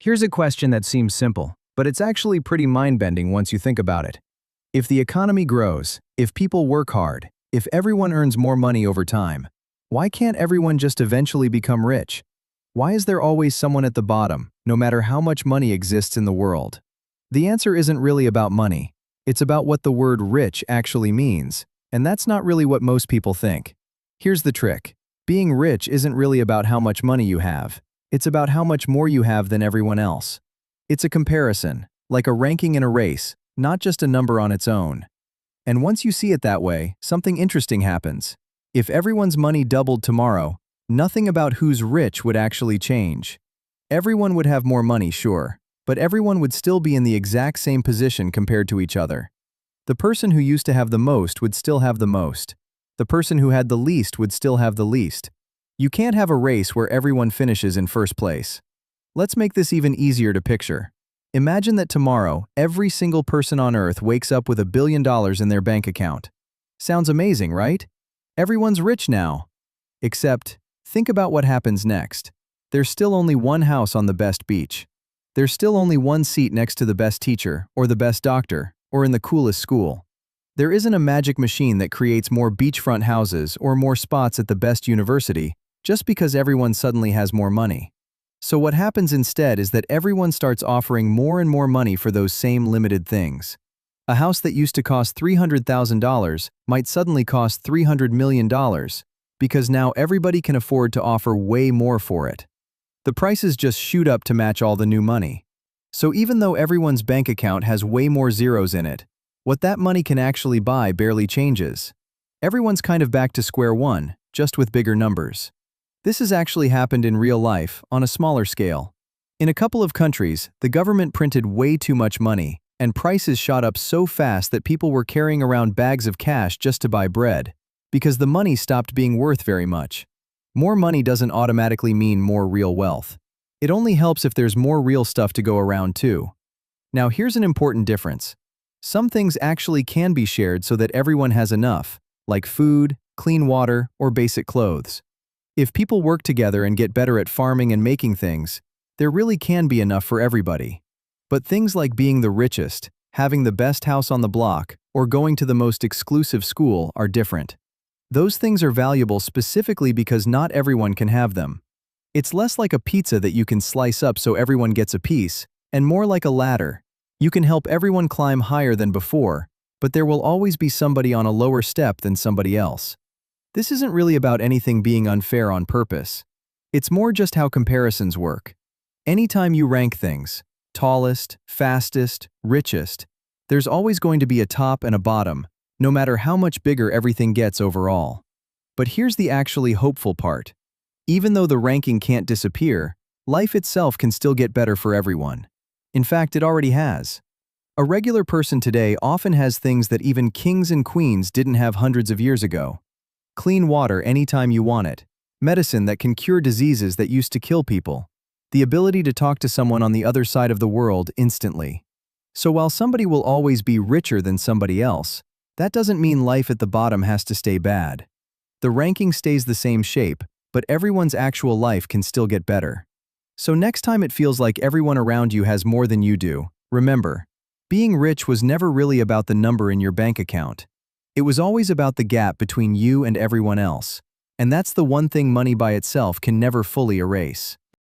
Here's a question that seems simple, but it's actually pretty mind-bending once you think about it. If the economy grows, if people work hard, if everyone earns more money over time, why can't everyone just eventually become rich? Why is there always someone at the bottom, no matter how much money exists in the world? The answer isn't really about money. It's about what the word rich actually means, and that's not really what most people think. Here's the trick. Being rich isn't really about how much money you have. It's about how much more you have than everyone else. It's a comparison, like a ranking in a race, not just a number on its own. And once you see it that way, something interesting happens. If everyone's money doubled tomorrow, nothing about who's rich would actually change. Everyone would have more money, sure, but everyone would still be in the exact same position compared to each other. The person who used to have the most would still have the most. The person who had the least would still have the least. You can't have a race where everyone finishes in first place. Let's make this even easier to picture. Imagine that tomorrow, every single person on Earth wakes up with $1 billion in their bank account. Sounds amazing, right? Everyone's rich now. Except, think about what happens next. There's still only one house on the best beach. There's still only one seat next to the best teacher, or the best doctor, or in the coolest school. There isn't a magic machine that creates more beachfront houses or more spots at the best university just because everyone suddenly has more money. So what happens instead is that everyone starts offering more and more money for those same limited things. A house that used to cost $300,000 might suddenly cost $300 million because now everybody can afford to offer way more for it. The prices just shoot up to match all the new money. So even though everyone's bank account has way more zeros in it, what that money can actually buy barely changes. Everyone's kind of back to square one, just with bigger numbers. This has actually happened in real life, on a smaller scale. In a couple of countries, the government printed way too much money, and prices shot up so fast that people were carrying around bags of cash just to buy bread, because the money stopped being worth very much. More money doesn't automatically mean more real wealth. It only helps if there's more real stuff to go around too. Now here's an important difference. Some things actually can be shared so that everyone has enough, like food, clean water, or basic clothes. If people work together and get better at farming and making things, there really can be enough for everybody. But things like being the richest, having the best house on the block, or going to the most exclusive school are different. Those things are valuable specifically because not everyone can have them. It's less like a pizza that you can slice up so everyone gets a piece, and more like a ladder. You can help everyone climb higher than before, but there will always be somebody on a lower step than somebody else. This isn't really about anything being unfair on purpose. It's more just how comparisons work. Anytime you rank things, tallest, fastest, richest, there's always going to be a top and a bottom, no matter how much bigger everything gets overall. But here's the actually hopeful part. Even though the ranking can't disappear, life itself can still get better for everyone. In fact, it already has. A regular person today often has things that even kings and queens didn't have hundreds of years ago. Clean water anytime you want it, medicine that can cure diseases that used to kill people, the ability to talk to someone on the other side of the world instantly. So while somebody will always be richer than somebody else, that doesn't mean life at the bottom has to stay bad. The ranking stays the same shape, but everyone's actual life can still get better. So next time it feels like everyone around you has more than you do, remember, being rich was never really about the number in your bank account. It was always about the gap between you and everyone else. And that's the one thing money by itself can never fully erase.